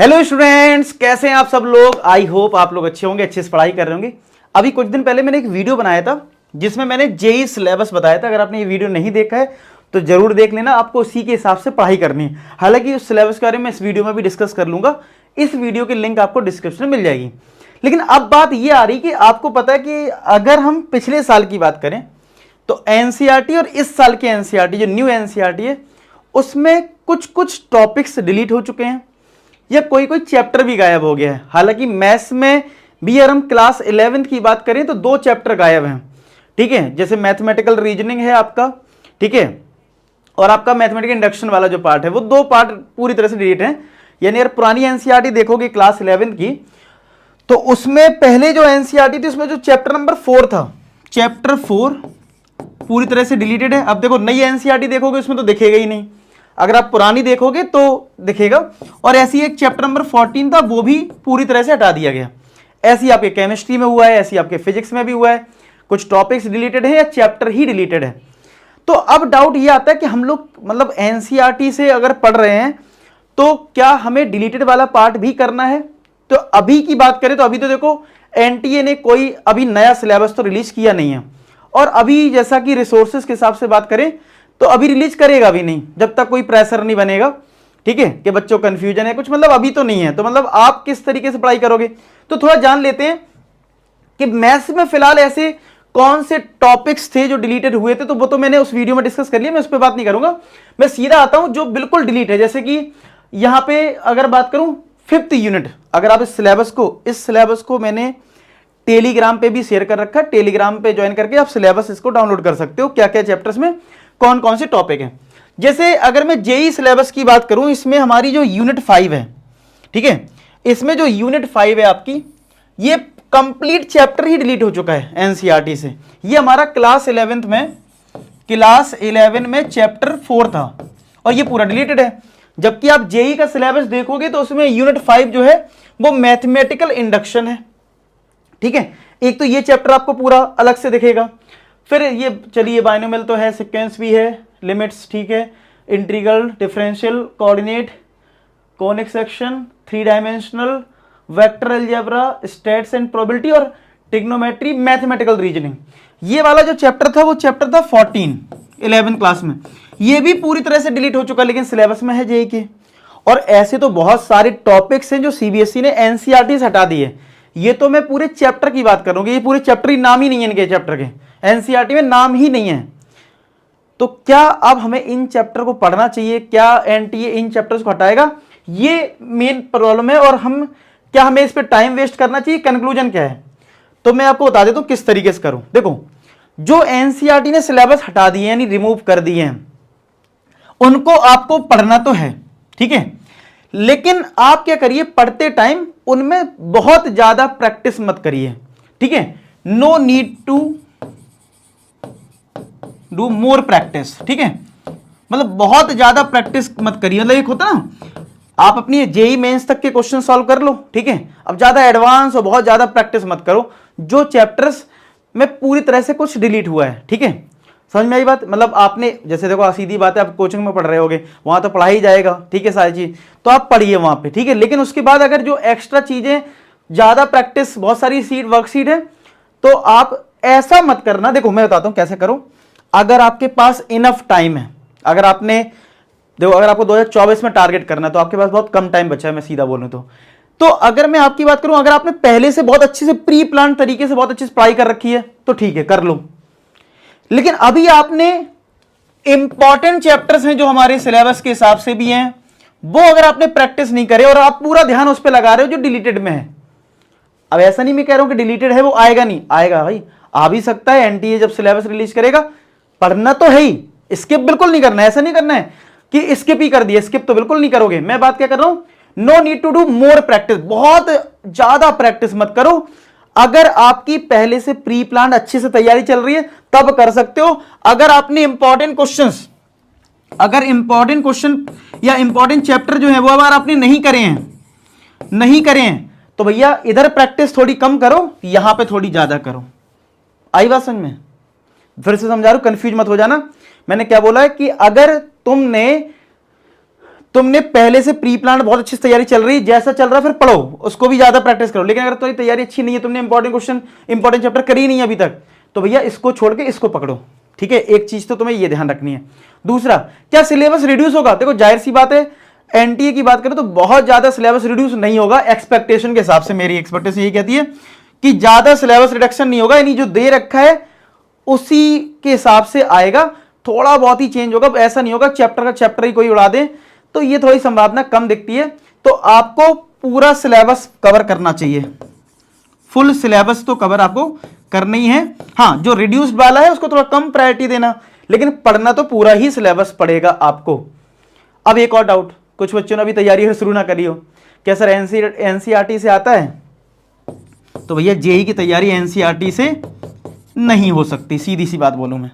Hello students, कैसे हैं आप सब लोग। आई होप आप लोग अच्छे होंगे, अच्छे से पढ़ाई कर रहे होंगे। अभी कुछ दिन पहले मैंने एक वीडियो बनाया था जिसमें मैंने जेई सिलेबस बताया था। अगर आपने ये वीडियो नहीं देखा है तो जरूर देख लेना, आपको उसी के हिसाब से पढ़ाई करनी है। हालांकि उस सिलेबस के बारे में इस वीडियो में भी डिस्कस कर लूंगा, इस वीडियो की लिंक आपको डिस्क्रिप्शन में मिल जाएगी। लेकिन अब बात ये आ रही कि आपको पता है कि अगर हम पिछले साल की बात करें तो एनसीईआरटी और इस साल के एनसीईआरटी जो न्यू एनसीईआरटी है उसमें कुछ कुछ टॉपिक्स डिलीट हो चुके हैं या कोई कोई चैप्टर भी गायब हो गया है। हालांकि मैथ्स में भी अगर हम क्लास 11th की बात करें तो 2 चैप्टर गायब हैं, ठीक है। जैसे मैथमेटिकल रीजनिंग है आपका, ठीक है, और आपका मैथमेटिकल इंडक्शन वाला जो पार्ट है वो 2 पार्ट पूरी तरह से डिलीट हैं। यानी अगर पुरानी एनसीईआरटी देखोगे क्लास 11th की तो उसमें पहले जो एनसीईआरटी थी उसमें जो चैप्टर नंबर 4 था, चैप्टर 4 पूरी तरह से डिलीटेड है। अब देखो नई एनसीईआरटी देखोगे उसमें तो दिखेगा ही नहीं, अगर आप पुरानी देखोगे तो दिखेगा। और ऐसी एक चैप्टर नंबर 14 था वो भी पूरी तरह से हटा दिया गया। ऐसी आपके केमिस्ट्री में हुआ है, ऐसी आपके फिजिक्स में भी हुआ है, कुछ टॉपिक्स डिलीटेड है या चैप्टर ही डिलीटेड है। तो अब डाउट ये आता है कि हम लोग मतलब एनसीईआरटी से अगर पढ़ रहे हैं तो क्या हमें डिलीटेड वाला पार्ट भी करना है। तो अभी की बात करें तो अभी तो देखो एनटीए ने कोई अभी नया सिलेबस तो रिलीज किया नहीं है, और अभी जैसा कि रिसोर्सेज के हिसाब से बात करें तो अभी रिलीज करेगा भी नहीं जब तक कोई प्रेशर नहीं बनेगा, ठीक है, कि बच्चों को कंफ्यूजन है कुछ, मतलब अभी तो नहीं है। तो मतलब आप किस तरीके से पढ़ाई करोगे तो थोड़ा जान लेते हैं कि मैथ्स में फिलहाल ऐसे कौन से टॉपिक्स थे जो डिलीटेड हुए थे। तो वो तो मैंने उस वीडियो में डिस्कस कर लिया, मैं उस पर बात नहीं करूंगा। मैं सीधा आता हूं जो बिल्कुल डिलीट है। जैसे कि यहां पे अगर बात करूं 5th यूनिट, अगर आप इस सिलेबस को मैंने टेलीग्राम पे भी शेयर कर रखा है, टेलीग्राम पे ज्वाइन करके आप सिलेबस इसको डाउनलोड कर सकते हो, क्या क्या चैप्टर्स में कौन कौन से टॉपिक हैं। जैसे अगर मैं जेई सिलेबस की बात करूं, इसमें हमारी जो यूनिट 5 है, ठीक है, इसमें जो यूनिट 5 है आपकी, ये कंप्लीट चैप्टर ही डिलीट हो चुका है एनसीईआरटी से। ये हमारा क्लास 11 में चैप्टर 4 था और ये पूरा डिलीटेड है। जबकि आप जेई का सिलेबस देखोगे तो उसमें यूनिट 5 जो है वो मैथमेटिकल इंडक्शन है, ठीक है। एक तो ये चैप्टर आपको पूरा अलग से दिखेगा। फिर ये चलिए बाइनोमियल तो है, सीक्वेंस भी है, लिमिट्स, ठीक है, integral, differential, coordinate, conic section, 3 dimensional, vector algebra, stats and probability और ट्रिग्नोमेट्री, मैथमेटिकल रीजनिंग। ये वाला जो चैप्टर था वो चैप्टर था 14 11th क्लास में। ये भी पूरी तरह से डिलीट हो चुका, लेकिन सिलेबस में है जेई के। और ऐसे तो बहुत सारे टॉपिक्स हैं जो सीबीएसई ने एनसीईआरटी से हटा दिए। ये तो मैं पूरे चैप्टर की बात करूंगी, ये पूरे चैप्टर ही नाम ही नहीं है इनके चैप्टर के, एनसीईआरटी में नाम ही नहीं है। तो क्या अब हमें इन चैप्टर को पढ़ना चाहिए, क्या एनटीए इन चैप्टर्स को हटाएगा, ये मेन प्रॉब्लम है। और क्या हमें इस पे टाइम वेस्ट करना चाहिए, कंक्लूजन क्या है, तो मैं आपको बता देता हूं किस तरीके से करूं। देखो, जो एनसीईआरटी ने सिलेबस हटा दिए यानी रिमूव कर दिए हैं उनको आपको पढ़ना तो है, ठीक है, लेकिन आप क्या करिए, पढ़ते टाइम उनमें बहुत ज्यादा प्रैक्टिस मत करिए, ठीक है। No need to do more practice, ठीक है, मतलब बहुत ज्यादा प्रैक्टिस मत करिए। मतलब एक होता ना, आप अपनी जेई मेंस तक के क्वेश्चन सॉल्व कर लो, ठीक है, अब ज्यादा एडवांस और बहुत ज्यादा प्रैक्टिस मत करो जो चैप्टर्स में पूरी तरह से कुछ डिलीट हुआ है, ठीक है। समझ में आई बात। मतलब आपने जैसे देखो सीधी बात है, आप कोचिंग में पढ़ रहे होगे, वहां तो पढ़ाई जाएगा, ठीक है, सारी चीज तो आप पढ़िए वहां पे, ठीक है। लेकिन उसके बाद अगर जो एक्स्ट्रा चीजें, ज्यादा प्रैक्टिस, बहुत सारी वर्कशीट है, तो आप ऐसा मत करना। देखो मैं बताता हूं कैसे करो। अगर आपके पास इनफ टाइम है, अगर आपने देखो अगर आपको 2024 में टारगेट करना है तो आपके पास बहुत कम टाइम बचा है, मैं सीधा बोलूं तो अगर मैं आपकी बात करूं, अगर आपने पहले से बहुत अच्छे से प्री प्लान तरीके से बहुत अच्छी से पढ़ाई कर रखी है तो ठीक है, कर लो। लेकिन अभी आपने इंपॉर्टेंट चैप्टर्स हैं जो हमारे सिलेबस के हिसाब से भी हैं, वो अगर आपने प्रैक्टिस नहीं करे और आप पूरा ध्यान उस पर लगा रहे हो जो डिलीटेड में है। अब ऐसा नहीं मैं कह रहा हूं कि डिलीटेड है वो आएगा नहीं, आएगा भाई, आ भी सकता है। एनटीए जब सिलेबस रिलीज करेगा, पढ़ना तो है ही, स्किप बिल्कुल नहीं करना है। ऐसा नहीं करना है कि स्किप ही कर दिया, स्किप तो बिल्कुल नहीं करोगे। मैं बात क्या कर रहा हूं, no need to do more practice, बहुत ज्यादा प्रैक्टिस मत करो। अगर आपकी पहले से प्री प्लान अच्छे से तैयारी चल रही है तब कर सकते हो। अगर आपने इंपॉर्टेंट क्वेश्चन या इंपॉर्टेंट चैप्टर जो है वो अगर आपने नहीं करे हैं तो भैया इधर प्रैक्टिस थोड़ी कम करो, यहां पे थोड़ी ज्यादा करो। आई बात समझ में? फिर से समझा रहा हूं, कंफ्यूज मत हो जाना। मैंने क्या बोला है कि अगर तुमने तुमने पहले से प्री प्लान बहुत अच्छी तैयारी चल रही है, जैसा चल रहा है फिर पढ़ो, उसको भी ज्यादा प्रैक्टिस करो। लेकिन अगर तुम्हारी तैयारी अच्छी नहीं है, तुमने इंपॉर्टेंट क्वेश्चन इंपॉर्टेंट चैप्टर करी नहीं है अभी तक, तो भैया इसको छोड़ के इसको पकड़ो, ठीक है। एक चीज तो तुम्हें ये ध्यान रखनी है। दूसरा, क्या सिलेबस रिड्यूस होगा? देखो जाहिर सी बात है, एनटीए की बात करें तो बहुत ज्यादा सिलेबस रिड्यूस नहीं होगा एक्सपेक्टेशन के हिसाब से। मेरी एक्सपेक्टेशन यही कहती है कि ज्यादा सिलेबस रिडक्शन नहीं होगा, यानी जो दे रखा है उसी के हिसाब से आएगा, थोड़ा बहुत ही चेंज होगा। ऐसा नहीं होगा चैप्टर का चैप्टर ही कोई उड़ा दे, तो ये थोड़ी संभावना कम दिखती है। तो आपको पूरा सिलेबस कवर करना चाहिए, फुल सिलेबस तो कवर आपको करना ही है। हाँ, जो रिड्यूस्ड वाला है उसको थोड़ा कम प्रायोरिटी देना, लेकिन पढ़ना तो पूरा ही सिलेबस पड़ेगा आपको। अब एक और डाउट, कुछ बच्चों ने अभी तैयारी शुरू ना करी हो, क्या सर एनसीईआरटी से आता है? तो भैया जेई की तैयारी एनसीईआरटी से नहीं हो सकती, सीधी सी बात बोलूं मैं।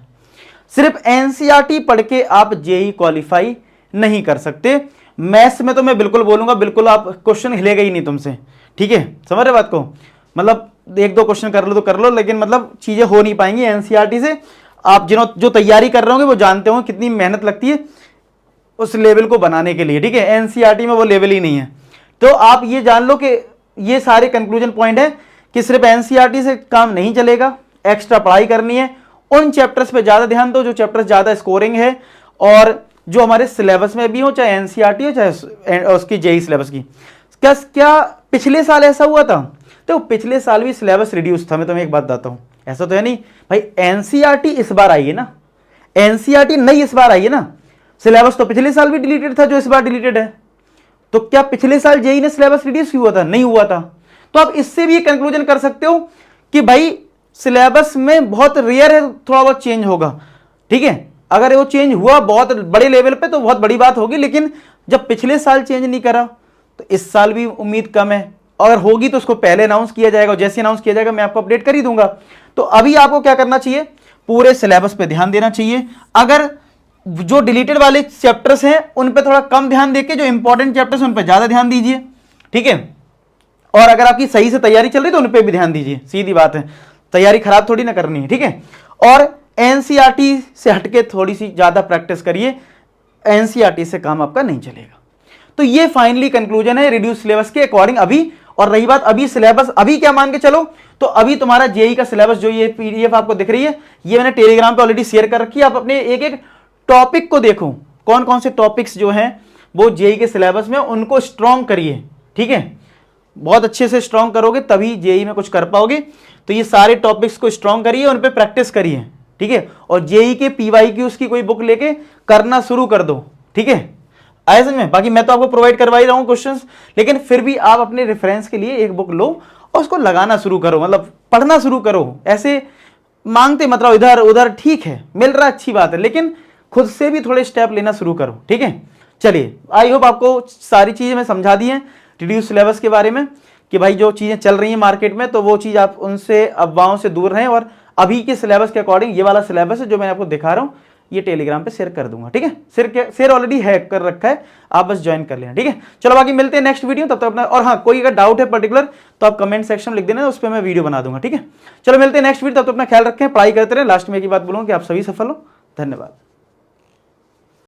सिर्फ एनसीईआरटी पढ़ के आप जेई क्वालिफाई नहीं कर सकते। मैथ्स में तो मैं बिल्कुल बोलूंगा, बिल्कुल आप क्वेश्चन हिलेगा ही नहीं तुमसे, ठीक है, समझ रहे बात को। मतलब एक दो क्वेश्चन कर लो तो कर लो, लेकिन मतलब चीजें हो नहीं पाएंगी एनसीईआरटी से। आप जो तैयारी कर रहे होंगे वो जानते होंगे कितनी मेहनत लगती है उस लेवल को बनाने के लिए, ठीक है। एनसीईआरटी में वो लेवल ही नहीं है। तो आप ये जान लो कि ये सारे कंक्लूजन पॉइंट है कि सिर्फ एनसीईआरटी से काम नहीं चलेगा, एक्स्ट्रा पढ़ाई करनी है। उन चैप्टर्स पे ज्यादा ध्यान दो जो चैप्टर्स ज्यादा स्कोरिंग है और जो हमारे सिलेबस में भी हो, चाहे एनसीईआरटी हो चाहे उसकी जेई सिलेबस की। क्या पिछले साल ऐसा हुआ था? तो पिछले साल भी सिलेबस रिड्यूस था। मैं तुम्हें एक बात बताता हूं, ऐसा तो है नहीं भाई। एनसीईआरटी इस बार आई है ना, एनसीईआरटी नई इस बार आई है ना। सिलेबस तो पिछले साल भी डिलीटेड था जो इस बार डिलीटेड है। तो क्या पिछले साल जेई ने सिलेबस रिड्यूस हुआ था? नहीं हुआ था। तो आप इससे भी कंक्लूजन कर सकते हो कि भाई सिलेबस में बहुत रेयर है थोड़ा बहुत चेंज होगा, ठीक है। अगर वो चेंज हुआ बहुत बड़े लेवल पे तो बहुत बड़ी बात होगी, लेकिन जब पिछले साल चेंज नहीं करा तो इस साल भी उम्मीद कम है। अगर होगी तो उसको पहले अनाउंस किया जाएगा, जैसे अनाउंस किया जाएगा मैं आपको अपडेट कर ही दूंगा। तो अभी आपको क्या करना चाहिए, पूरे सिलेबस पे ध्यान देना चाहिए। अगर जो डिलीटेड वाले चैप्टर्स हैं उन पे थोड़ा कम ध्यान देके जो इंपॉर्टेंट चैप्टर्स उन पे ज्यादा ध्यान दीजिए, ठीक है। और अगर आपकी सही से तैयारी चल रही तो उन पे भी ध्यान दीजिए, सीधी बात है, तैयारी खराब थोड़ी ना करनी है, ठीक है। और एनसीईआरटी से हटके थोड़ी सी ज्यादा प्रैक्टिस करिए, एनसीईआरटी से काम आपका नहीं चलेगा। तो ये फाइनली कंक्लूजन है रिड्यूस सिलेबस के अकॉर्डिंग अभी। और रही बात अभी सिलेबस, अभी क्या मान के चलो, तो अभी तुम्हारा जेई का सिलेबस जो ये पीडीएफ आपको दिख रही है, ये मैंने टेलीग्राम पे ऑलरेडी शेयर कर रखी है। आप अपने एक एक टॉपिक को देखो, कौन कौन से टॉपिक्स जो हैं वो जेई के सिलेबस में, उनको स्ट्रॉन्ग करिए, ठीक है। बहुत अच्छे से स्ट्रॉन्ग करोगे तभी जेई में कुछ कर पाओगे। तो ये सारे टॉपिक्स को स्ट्रॉन्ग करिए, उन पे प्रैक्टिस करिए, ठीक है। और जेई के पीवाईक्यूज की कोई बुक लेके करना शुरू कर दो, ठीक है। आए समझ में? बाकी मैं तो आपको प्रोवाइड करवा ही रहा हूं क्वेश्चंस, लेकिन फिर भी आप अपने रेफरेंस के लिए एक बुक लो और उसको लगाना शुरू करो, मतलब पढ़ना शुरू करो। ऐसे मांगते मतलब इधर उधर, ठीक है, मिल रहा अच्छी बात है, लेकिन खुद से भी थोड़े स्टेप लेना शुरू करो, ठीक है। चलिए, आई होप आपको सारी चीजें मैं समझा दी हैं रिड्यूस सिलेबस के बारे में, कि भाई जो चीजें चल रही हैं मार्केट में तो वो चीज आप उनसे अफवाहों से दूर रहें। और अभी के सिलेबस के अकॉर्डिंग ये वाला सिलेबस है जो मैं आपको दिखा रहा हूँ, ये टेलीग्राम पे शेयर कर दूंगा, ठीक है। शेयर ऑलरेडी है कर रखा है, आप बस ज्वाइन कर लेना, ठीक है। चलो बाकी मिलते हैं नेक्स्ट वीडियो, तब तक अपना, और हाँ कोई अगर डाउट है पर्टिकुलर तो आप कमेंट सेक्शन में लिख देना, उस पर मैं वीडियो बना दूंगा, ठीक है। चलो मिलते हैं नेक्स्ट वीडियो, तब तक अपना ख्याल रखें, पढ़ाई करते रहे। लास्ट में एक ही बात बोलूंगा कि आप सभी सफल हो। धन्यवाद।